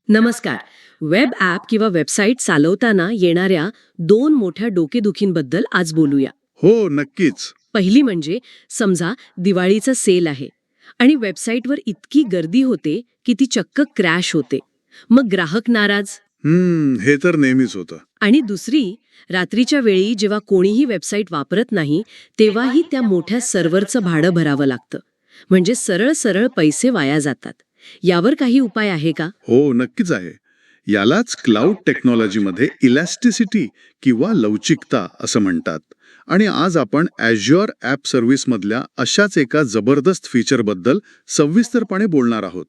नमस्कार. Web app किंवा website चालवताना येणाऱ्या 2 मोठ्या डोकेदुखींबद्दल आज बोलूया. हो, नक्कीच. पहिली म्हणजे समजा दिवाळीचा सेल आहे आणि वेबसाईटवर इतकी गर्दी होते की ती चक्क क्रॅश होते. मग ग्राहक नाराज. हे तर नेहमीच होतं. आणि दुसरी, रात्रीच्या वेळी जेव्हा कोणीही वेबसाईट वापरत नाही तेव्हाही त्या मोठ्या सर्व्हरचं भाडं भरावं लागतं. म्हणजे सरळ सरळ पैसे वाया जातात. यावर काही उपाय आहे का? हो, नक्कीच आहे. यालाच क्लाउड टेक्नॉलॉजीमध्ये इलॅस्टिसिटी किंवा लवचिकता असं म्हणतात. आणि आज आपण Azure ॲप सर्व्हिसमधल्या अशाच एका जबरदस्त फीचरबद्दल सविस्तरपणे बोलणार आहोत.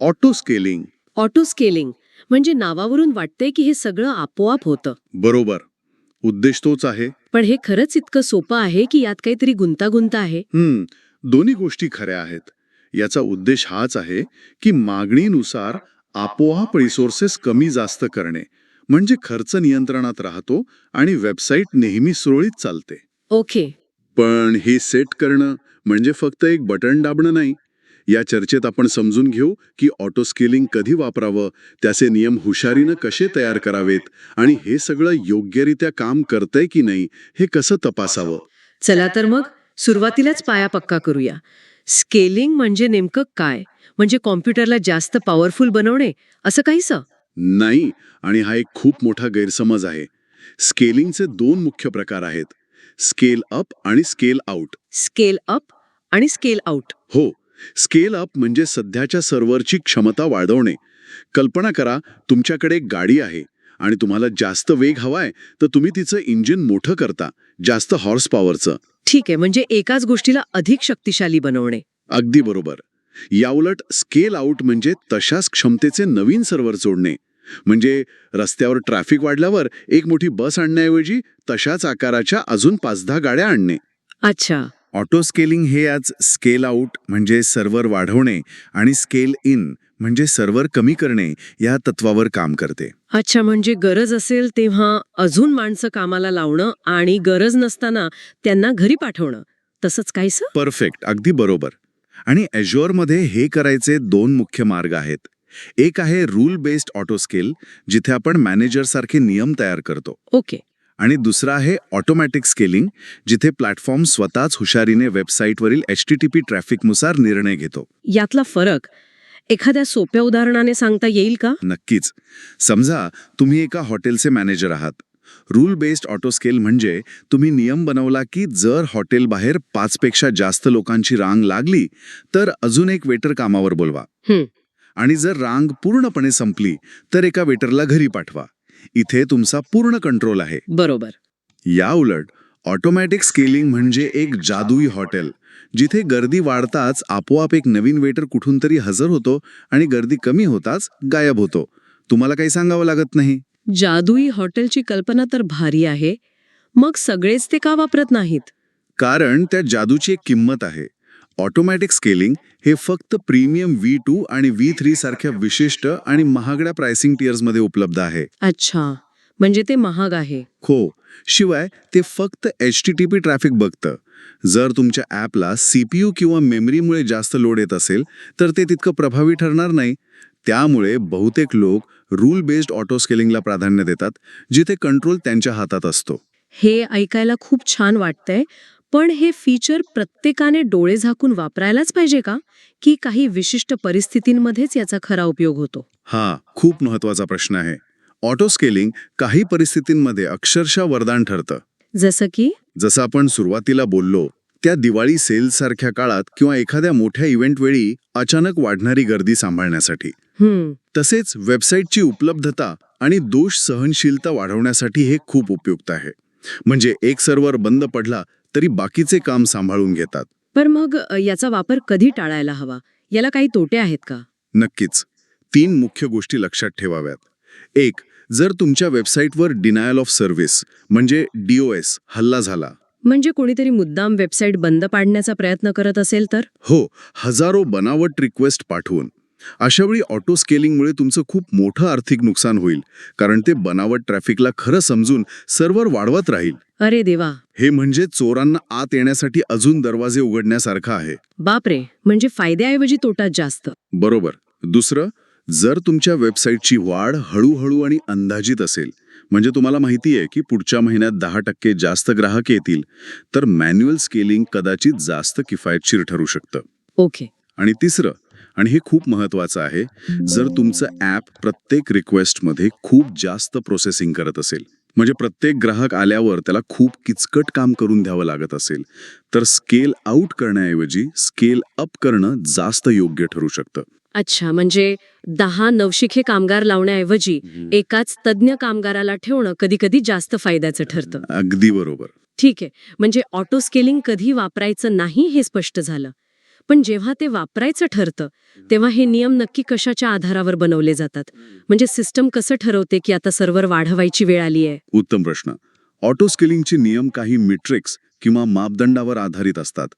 Auto scaling. ऑटो स्केलिंग म्हणजे नावावरून वाटतंय की हे सगळं आपोआप होतं. बरोबर. उद्देश तोच आहे. पण हे खरंच इतकं सोपं आहे की यात काहीतरी गुंतागुंत आहे? दोन्ही गोष्टी खऱ्या आहेत. याचा उद्देश हाच आहे की मागणीनुसार आपोआप रिसोर्सेस कमी जास्त करणे, म्हणजे खर्च नियंत्रणात राहतो आणि वेबसाईट नेहमी सुरळीत चालते. ओके. पण हे सेट करणं म्हणजे फक्त एक बटन दाबणं नाही. या चर्चेत आपण समजून घेऊ की ऑटो स्केलिंग कधी वापरावं, त्याचे नियम हुशारीनं कसे तयार करावेत आणि हे सगळं योग्यरित्या काम करतंय की नाही हे कसं तपासावं. चला तर मग सुरुवातीलाच पाया पक्का करूया. स्केलिंग म्हणजे नेमकं काय? म्हणजे कॉम्प्युटरला जास्त पॉवरफुल बनवणे असं काहीसं? नाही, आणि हा एक खूप मोठा गैरसमज आहे. स्केलिंगचे 2 मुख्य प्रकार आहेत, स्केल अप आणि स्केल आउट. स्केल अप आणि स्केल आउट. हो, स्केल अप म्हणजे सध्याच्या सर्व्हरची क्षमता वाढवणे. कल्पना करा, तुमच्याकडे एक गाडी आहे आणि तुम्हाला जास्त वेग हवाय, तर तुम्ही तिचं इंजिन मोठं करता, जास्त हॉर्स पॉवरचं. ठीक आहे, म्हणजे एकाच गोष्टीला अधिक शक्तिशाली बनवणे. अगदी बरोबर. याउलट स्केल आउट म्हणजे तशाच क्षमतेचे नवीन सर्व्हर जोडणे. म्हणजे रस्त्यावर ट्रॅफिक वाढल्यावर एक मोठी बस आणण्याऐवजी तशाच आकाराच्या अजून 5-10 गाड्या आणणे. अच्छा. ऑटो स्केलिंग हे आज स्केल आउट म्हणजे सर्व्हर वाढवणे आणि स्केल इन म्हणजे सर्व्हर कमी करणे या तत्वावर काम करते. अच्छा, म्हणजे गरज असेल तेव्हा अजून माणसं कामाला लावणं आणि गरज नसताना त्यांना घरी पाठवणं, तसंच काहीसं? परफेक्ट, अगदी बरोबर. आणि Azureमध्ये हे करायचे 2 मुख्य मार्ग आहेत. एक आहे रूल बेस्ड ऑटो स्केल, जिथे आपण मॅनेजरसारखे नियम तयार करतो. ओके. आणि दुसरा आहे ऑटोमॅटिक स्केलिंग, जिथे प्लॅटफॉर्म स्वतःच हुशारीने वेबसाईटवरील HTTP ट्रॅफिकनुसार निर्णय घेतो. यातला फरक एखाद्या सोप्या उदाहरणाने सांगता येईल का? नक्कीच. समजा तुम्ही एका हॉटेलचे मॅनेजर आहात. रूल बेस्ड ऑटो स्केल म्हणजे तुम्ही नियम बनवला की जर हॉटेल बाहेर 5 पेक्षा जास्त लोकांची रांग लागली तर अजून एक वेटर कामावर बोलवा. आणि जर रांग पूर्णपणे संपली तर एका वेटरला घरी पाठवा. इथे तुमचा पूर्ण कंट्रोल आहे. बरोबर. या उलट ऑटोमॅटिक स्केलिंग म्हणजे एक जादुई हॉटेल, जिथे गर्दी वाढताच आपोआप एक नवीन वेटर कुठून तरी हजर होतो आणि गर्दी कमी होताच गायब होतो. तुम्हाला काही सांगावं लागत नाही. जादुई हॉटेलची कल्पना तर भारी आहे. मग सगळेच ते का वापरत नाहीत? कारण त्या जादूची एक किंमत आहे. ऑटोमॅटिक स्केलिंग हे फक्त प्रीमियम V2 आणि V3 सारख्या विशिष्ट आणि महागड्या प्राइसिंग टियर्समध्ये उपलब्ध आहे. अच्छा, म्हणजे ते महाग आहे. हो, शिवाय ते फक्त HTTP ट्रॅफिक बघतं. जर तुमच्या ॲपला CPU किंवा मेमरीमुळे जास्त लोड येत असेल तर ते तितकं प्रभावी ठरणार नाही. त्यामुळे बहुतेक लोक रूल बेस्ड ऑटो स्केलिंगला प्राधान्य देतात, जिथे कंट्रोल त्यांच्या हातात असतो. हे ऐकायला खूप छान वाटतंय. पण हे फीचर प्रत्येकाने डोळे झाकून वापरायलाच पाहिजे का? की काही विशिष्ट परिस्थितींमध्येच याचा खरा उपयोग होतो? हा खूप महत्वाचा प्रश्न आहे. ऑटो स्केलिंग काही परिस्थितींमध्ये अक्षरशः वरदान ठरतं. जसं की? जसं आपण सुरुवातीला बोललो, त्या दिवाळी सेलसारख्या काळात किंवा एखाद्या मोठ्या इव्हेंटवेळी अचानक वाढणारी गर्दी सांभाळण्यासाठी. तसेच वेबसाईटची उपलब्धता आणि दोष सहनशीलता वाढवण्यासाठी हे खूप उपयुक्त आहे. म्हणजे एक सर्व्हर बंद पडला तरी बाकीचे काम सांभाळून घेतात. पण मग याचा वापर कधी टाळायला हवा? याला काही तोटे आहेत का? नक्कीच. 3 मुख्य गोष्टी लक्षात ठेवाव्यात. 1. जर तुमच्या वेबसाईटवर डिनायल ऑफ सर्व्हिस म्हणजे DOS हल्ला झाला. म्हणजे कोणीतरी मुद्दाम वेबसाईट बंद पाडण्याचा प्रयत्न करत असेल तर? हो, हजारो बनावट रिक्वेस्ट पाठवून. अशावेळी ऑटो स्केलिंगमुळे तुमचं खूप मोठं आर्थिक नुकसान होईल, कारण ते बनावट ट्रॅफिकला खरं समजून सर्व्हर वाढवत राहील. अरे देवा. हे म्हणजे चोरांना आत येण्यासाठी अजून दरवाजे उघडण्यासारखं आहे. बापरे, म्हणजे फायद्याऐवजी तोटाच जास्त. बरोबर. दुसरं, जर तुमच्या वेबसाईटची वाढ हळूहळू आणि अंदाजित असेल, म्हणजे तुम्हाला माहिती आहे की पुढच्या महिन्यात 10% जास्त ग्राहक येतील, तर मॅन्युअल स्केलिंग कदाचित जास्त किफायतशीर ठरू शकतं. ओके. आणि तिसरं, आणि हे खूप महत्वाचं आहे, जर तुमचं ॲप प्रत्येक रिक्वेस्टमध्ये खूप जास्त प्रोसेसिंग करत असेल, म्हणजे प्रत्येक ग्राहक आल्यावर त्याला खूप किचकट काम करून द्यावं लागत असेल, तर स्केल आउट करण्याऐवजी स्केल अप करणं जास्त योग्य ठरू शकतं. अच्छा, म्हणजे 10 नवशिखे कामगार लावण्याऐवजी एकाच तज्ज्ञ कामगाराला ठेवणं कधी कधी जास्त फायद्याचं ठरतं. अगदी बरोबर. ठीक आहे. म्हणजे ऑटो स्केलिंग कधी वापरायचं नाही हे स्पष्ट झालं. पण जेव्हा ते वापरायचं ठरतं तेव्हा हे नियम नक्की कशाच्या आधारावर बनवले जातात? म्हणजे सिस्टम कसं ठरवते की आता सर्व्हर वाढवायची वेळ आली आहे? उत्तम प्रश्न. ऑटो स्केलिंगचे नियम काही मेट्रिक्स किंवा मापदंडावर आधारित असतात.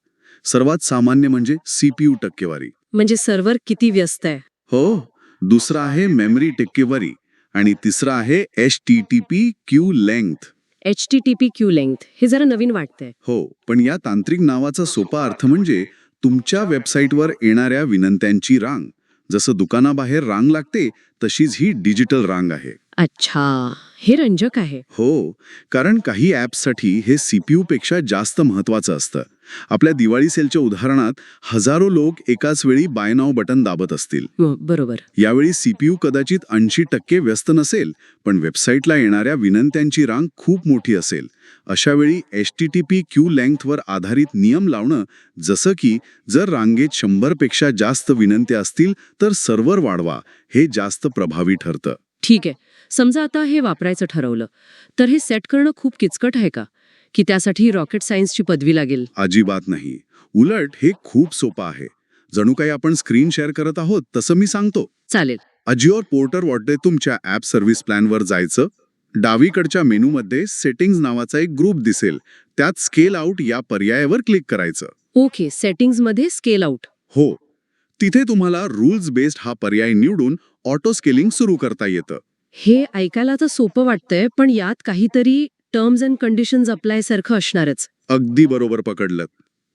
सर्वात सामान्य म्हणजे CPU टक्केवारी. म्हणजे सर्व्हर किती व्यस्त आहे? हो. दुसरा आहे मेमरी टक्केवारी आणि तिसरा आहे HTTP Q length. HTTP Q length हे जरा नवीन वाटतंय. हो, पण या तांत्रिक नावाचा सोपा अर्थ म्हणजे तुमच्या वेबसाईटवर येणाऱ्या विनंत्यांची रांग. जसं दुकानाबाहेर रांग लागते, तशीच ही डिजिटल रांग आहे. अच्छा, हे रंजक आहे. हो, कारण काही ॲप्ससाठी हे CPU पेक्षा जास्त महत्त्वाचं असतं. आपल्या दिवाळी सेलच्या उदाहरणात हजारो लोक एकाच वेळी बाय नाव बटन दाबत असतील. बरोबर. यावेळी CPU कदाचित 80% व्यस्त नसेल, पण वेबसाईटला येणाऱ्या विनंत्यांची रांग खूप मोठी असेल. अशावेळी HTTP क्यू लेंग्थवर आधारित नियम लावणं, जसं की जर रांगेत 100 पेक्षा जास्त विनंत्या असतील तर सर्व्हर वाढवा, हे जास्त प्रभावी ठरतं. ठीक आहे. समजा आता हे वापरायचं ठरवलं, तर हे सेट करणं खूप किचकट आहे का? की त्यासाठी रॉकेट सायन्सची पदवी लागेल? अजिबात नाही. उलट हे खूप सोपं आहे. जणू काही आपण स्क्रीन शेअर करत आहोत तसं मी सांगतो. चालेल. अजिओर पोर्टरमध्ये तुमच्या ॲप सर्व्हिस प्लॅनवर जायचं. डावीकडच्या मेनूमध्ये सेटिंग्ज नावाचा एक ग्रुप दिसेल. त्यात स्केल आउट या पर्यायावर क्लिक करायचं. ओके, सेटिंग्जमध्ये स्केल आउट. हो. तिथे तुम्हाला रूल्स बेस्ड हा पर्याय निवडून ऑटो स्केलिंग सुरू करता येतं. हे ऐकायला तर सोपं वाटतंय, पण यात काहीतरी टर्म्स अँड कंडिशन्स अप्लाय सारखं असणारच. अगदी बरोबर पकडलं.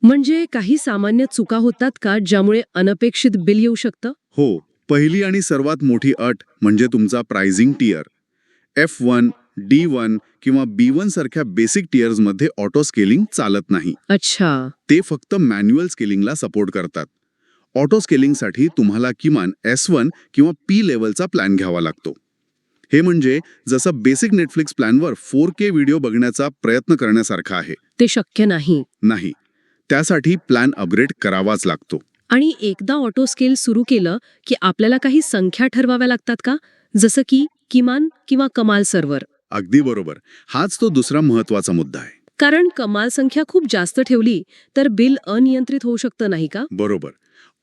म्हणजे काही सामान्य चुका होतात का ज्यामुळे अनपेक्षित बिल येऊ शकतं? हो. पहिली आणि सर्वात मोठी अट म्हणजे तुमचा प्राइसिंग टियर. F1, D1 किंवा B1 सारख्या बेसिक टियर्समध्ये ऑटो स्केलिंग चालत नाही. अच्छा. ते फक्त मॅन्युअल स्केलिंगला सपोर्ट करतात. ऑटो स्केलिंगसाठी तुम्हाला किमान S1 किंवा P लेवलचा प्लॅन घ्यावा लागतो. हे म्हणजे जसं बेसिक नेटफ्लिक्स प्लॅनवर 4K व्हिडिओ बघण्याचा प्रयत्न करण्यासारखा आहे. ते शक्य नाही. नाही. त्यासाठी प्लॅन अपग्रेड करावाच लागतो. आणि एकदा ऑटो स्केल सुरू केलं की आपल्याला काही संख्या ठरवाव्या लागतात का? जसं की किमान किंवा कमाल सर्व्हर? अगदी बरोबर. हाच तो दुसरा महत्वाचा मुद्दा आहे. कारण कमाल संख्या खूप जास्त ठेवली तर बिल अनियंत्रित होऊ शकतं नाही का? बरोबर.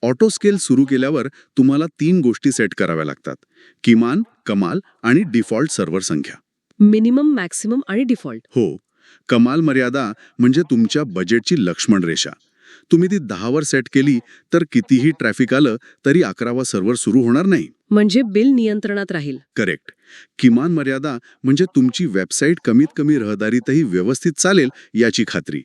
ऑटो स्केल सुरू केल्यावर तुम्हाला 3 गोष्टी सेट कराव्या लागतात. किमान, कमाल आणि डिफॉल्ट सर्व्हर संख्या. मिनिमम, मॅक्सिमम आणि डिफॉल्ट. हो. कमाल मर्यादा म्हणजे तुमच्या बजेटची लक्ष्मण रेषा. तुम्ही ती 10 वर सेट केली तर कितीही ट्रॅफिक आलं तरी 11वा सर्व्हर सुरू होणार नाही. म्हणजे बिल नियंत्रणात राहील. करेक्ट. किमान मर्यादा म्हणजे तुमची वेबसाईट कमीत कमी रहदारीतही व्यवस्थित चालेल याची खात्री.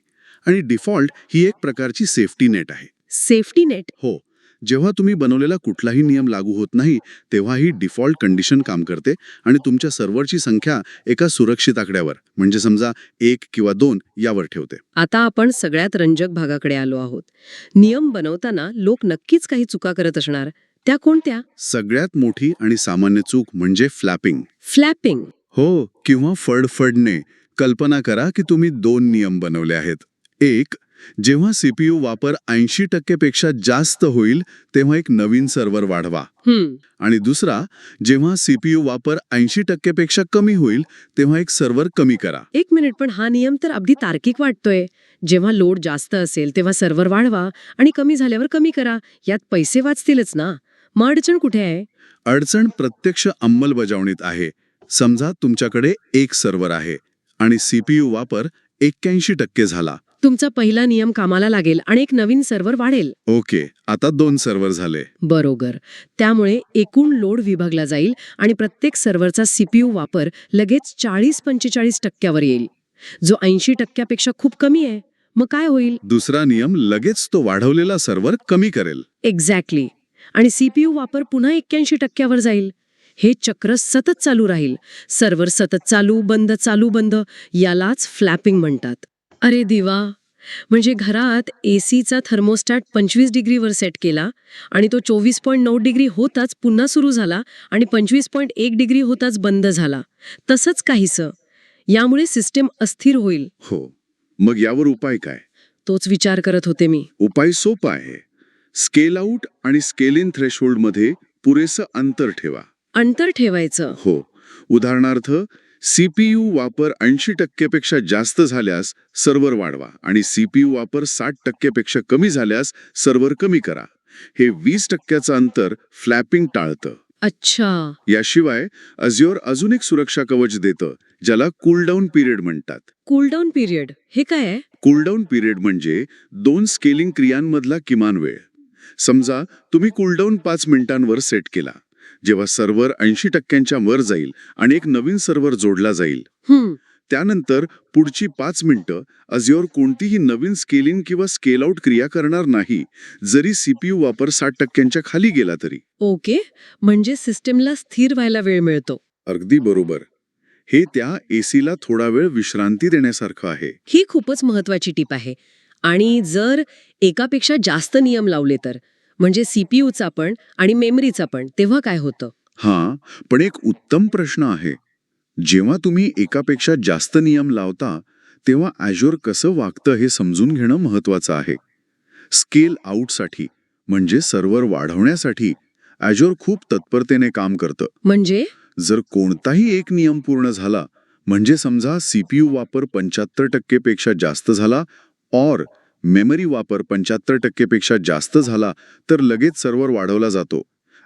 आणि डिफॉल्ट ही एक प्रकारची सेफ्टी नेट आहे. Safety net? हो. जेव्हा तुम्ही बनवलेला कुठलाही नियम लागू होत नाही तेव्हा ही डिफॉल्ट कंडिशन काम करते आणि तुमच्या सर्व्हरची संख्या एका सुरक्षित आकड्यावर, म्हणजे समजा 1 किंवा 2 यावर ठेवते. आता आपण सगळ्यात रंजक भागाकडे आलो आहोत. नियम बनवताना लोक नक्कीच काही चुका करत असणार. त्या कोणत्या? सगळ्यात मोठी आणि सामान्य चूक म्हणजे फ्लॅपिंग. फ्लॅपिंग? हो, किंवा फडफडणे. कल्पना करा की तुम्ही 2 नियम बनवले आहेत. एक, जेव्हा CPU वापर 80% पेक्षा जास्त होईल तेव्हा एक नवीन सर्व्हर वाढवा. आणि दुसरा, जेव्हा CPU वापर 80% पेक्षा कमी होईल तेव्हा एक सर्व्हर कमी करा. एक मिनिट, पण हा नियम तर अगदी तार्किक वाटतोय. जेव्हा लोड जास्त असेल तेव्हा सर्व्हर वाढवा आणि कमी झाल्यावर कमी करा. यात पैसे वाचतीलच ना. मग अडचण कुठे आहे? अडचण प्रत्यक्ष अंमलबजावणीत आहे. समजा तुमच्याकडे एक सर्व्हर आहे आणि CPU वापर 81% झाला. तुमचा पहिला नियम कामाला लागेल आणि एक नवीन सर्व्हर वाढेल. ओके, आता 2 सर्व्हर झाले. बरोबर. त्यामुळे एकूण लोड विभागला जाईल आणि प्रत्येक सर्व्हरचा CPU वापर लगेच 40-45% येईल, जो 80% पेक्षा खूप कमी आहे. मग काय होईल? दुसरा नियम लगेच तो वाढवलेला सर्व्हर कमी करेल. एक्झॅक्टली. आणि सीपीयू वापर पुन्हा 81% जाईल. हे चक्र सतत चालू राहील. सर्व्हर सतत चालू बंद यालाच फ्लॅपिंग म्हणतात. अरे देवा, म्हणजे घरात एसीचा थर्मोस्टॅट 25 डिग्रीवर सेट केला आणि तो 24.9 डिग्री होताच पुन्हा सुरू झाला आणि 25.1 डिग्री होताच बंद झाला. तसंच काहीसं. यामुळे सिस्टीम अस्थिर होईल. हो. मग यावर उपाय काय? तोच विचार करत होते मी. उपाय सोपा आहे. स्केल आउट आणि स्केल इन थ्रेशोल्डमध्ये पुरेसं अंतर ठेवा. अंतर ठेवायचं. हो. उदाहरणार्थ, सीपीयू वापर 80% पेक्षा जास्त झाल्यास सर्व्हर वाढवा आणि सीपीयू वापर 60% पेक्षा कमी झाल्यास सर्व्हर कमी करा. हे 20%चं अंतर फ्लॅपिंग टाळतं. अच्छा. याशिवाय अझ्योर अजून एक सुरक्षा कवच देतं, ज्याला कूलडाऊन पिरियड म्हणतात. कूलडाऊन पिरियड हे काय आहे? कूलडाऊन पिरियड म्हणजे 2 स्केलिंग क्रियांमधला किमान वेळ. समजा तुम्ही कूलडाऊन 5 मिनिटांवर सेट केला. जेव्हा सर्व्हर 80%च्या वर जाईल आणि एक नवीन सर्व्हर जोडला जाईल, त्यानंतर पुढची 5 मिनिटं अझ्योर कोणतीही नवीन स्केलिंग किंवा स्केल आउट क्रिया करणार नाही, जरी सीपीयू वापर 60%च्या खाली गेला तरी. ओके, म्हणजे सिस्टीमला स्थिर व्हायला वेळ मिळतो. अगदी बरोबर. हे त्या एसीला थोडा वेळ विश्रांती देण्यासारखं आहे. ही खूपच महत्वाची टीप आहे. आणि जर एकापेक्षा जास्त नियम लावले तर, म्हणजे सीपीयूचा पण आणि मेमरीचा पण, तेव्हा काय होतं? हां, पण एक उत्तम प्रश्न आहे. जेव्हा तुम्ही एकापेक्षा जास्त नियम लावता, तेव्हा अझ्योर कसं वागतं हे समजून घेणं महत्वाचं आहे. स्केल आउटसाठी म्हणजे सर्व्हर वाढवण्यासाठी अझ्योर खूप तत्परतेने काम करतं. म्हणजे जर कोणताही एक नियम पूर्ण झाला, म्हणजे समजा सीपीयू वापर 75% पेक्षा जास्त झाला और मेमरी वापर 75% पेक्षा जास्त झाला, तर लगेच सर्व्हर वाढवला जातो.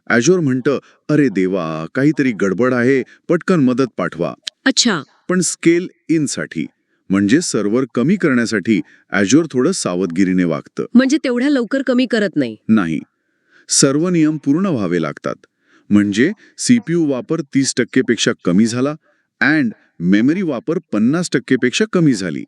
अझ्योर म्हणतं, अरे देवा, काहीतरी गडबड आहे, पटकन मदत पाठवा. अच्छा. पण स्केल इनसाठी म्हणजे सर्व्हर कमी करण्यासाठी अझ्योर थोडं सावधगिरीने वागतं. म्हणजे तेवढ्या लवकर कमी करत नाही. नाही, सर्व नियम पूर्ण व्हावे लागतात. म्हणजे सीपीयू वापर 30% पेक्षा कमी झाला अँड मेमरी वापर 50% पेक्षा कमी झाली.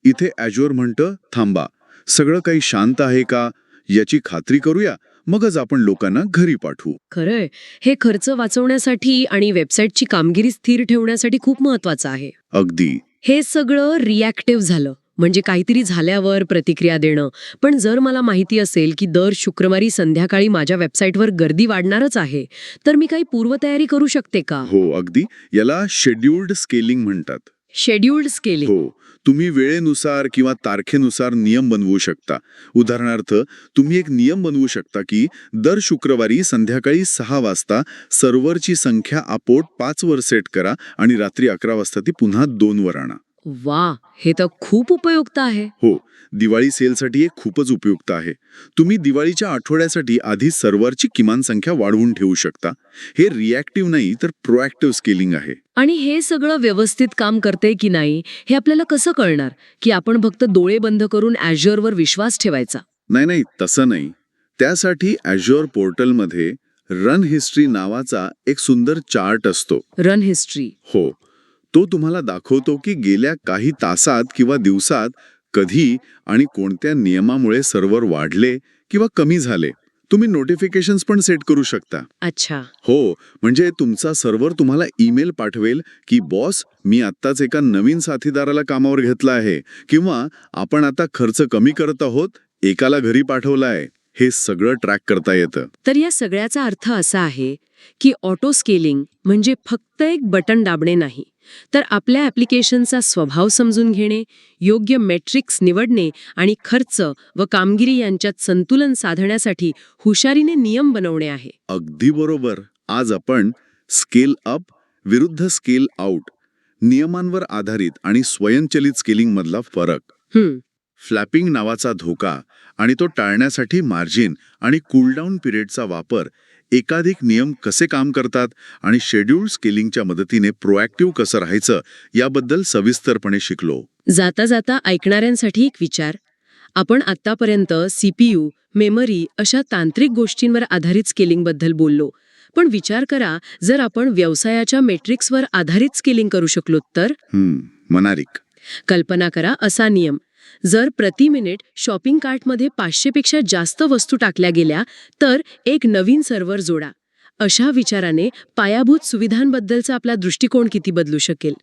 इथे अझ्योर म्हणतं, थांबा, सगळं काही शांत आहे का याची खात्री करूया, मगच आपण लोकांना घरी पाठवू. खरंय, हे खर्च वाचवण्यासाठी आणि वेबसाईटची कामगिरी स्थिर ठेवण्यासाठी खूप महत्वाचं आहे. अगदी. हे सगळं रिॲक्टिव्ह झालं, म्हणजे काहीतरी झाल्यावर प्रतिक्रिया देणं. पण जर मला माहिती असेल की दर शुक्रवारी संध्याकाळी माझ्या वेबसाईटवर गर्दी वाढणारच आहे, तर मी काही पूर्वतयारी करू शकते का? हो, अगदी. याला शेड्यूल्ड स्केलिंग म्हणतात. Scheduled scaling. हो, तुम्ही वेळेनुसार किंवा तारखेनुसार नियम बनवू शकता. उदाहरणार्थ, तुम्ही एक नियम बनवू शकता की दर शुक्रवारी संध्याकाळी 6 वाजता सर्व्हरची संख्या आपोआप 5 वर सेट करा आणि रात्री 11 वाजता ती पुन्हा 2 वर आणा. वा, हे तर खूप उपयुक्त आहे. हो, दिवाळी सेलसाठी हे खूपच उपयुक्त आहे. तुम्ही दिवाळीच्या आठवड्यासाठी आधी सर्व्हरची किमान संख्या वाढवून ठेवू शकता. हे रिॲक्टिव्ह नाही तर प्रोॲक्टिव्ह स्केलिंग आहे. आणि हे सगळं व्यवस्थित काम करते की नाही हे आपल्याला कसं कळणार की आपण फक्त डोळे बंद करून अझ्योरवर विश्वास ठेवायचा? नाही, तसं नाही. त्यासाठी अझ्योर पोर्टलमध्ये रन हिस्ट्री नावाचा एक सुंदर चार्ट असतो. Run history. हो, तो तुम्हाला दाखवतो की गेल्या काही तासात किंवा दिवसात कधी आणि कोणत्या नियमामुळे सर्व्हर वाढले किंवा कमी झाले. तुम्ही नोटिफिकेशन्स पण सेट करू शकता. अच्छा. हो, म्हणजे तुमचा सर्व्हर तुम्हाला ईमेल पाठवेल की बॉस, मी आत्ताच एका नवीन साथीदाराला कामावर घेतला आहे, किंवा आपण आता खर्च कमी करत आहोत, एकाला घरी पाठवलाय. हे सगळं ट्रॅक करता येतं. तर या सगळ्याचा अर्थ असा आहे की ऑटो स्केलिंग म्हणजे फक्त एक बटन दाबणे नाही, तर आपल्या ॲप्लिकेशनचा स्वभाव समजून घेणे, योग्य मेट्रिक्स निवडणे आणि खर्च व कामगिरी यांच्यात संतुलन साधण्यासाठी हुशारीने नियम बनवणे आहे. अगदी बरोबर. आज आपण स्केल अप विरुद्ध स्केल आउट, नियमांवर आधारित आणि स्वयंचलित स्केलिंग मधला फरक, फ्लॅपिंग नावाचा धोका आणि तो टाळण्यासाठी मार्जिन आणि कूलडाऊन पिरियडचा वापर, एकाधिक नियम कसे काम करतात आणि शेड्यूल्ड स्केलिंगच्या मदतीने प्रोॲक्टिव्ह कसं राहायचं याबद्दल सविस्तरपणे शिकलो. जाता जाता ऐकणाऱ्यांसाठी एक विचार. आपण आत्तापर्यंत सीपीयू, मेमरी अशा तांत्रिक गोष्टींवर आधारित स्केलिंगबद्दल बोललो. पण विचार करा, जर आपण व्यवसायाच्या मेट्रिक्सवर आधारित स्केलिंग करू शकलो तर? मनारिक. कल्पना करा असा नियम. जर प्रति मिनिट शॉपिंग कार्टमध्ये 500 पेक्षा जास्त वस्तू टाकल्या गेल्या तर एक नवीन सर्व्हर जोडा. अशा विचाराने पायाभूत सुविधांबद्दलचा आपला दृष्टिकोन किती बदलू शकेल.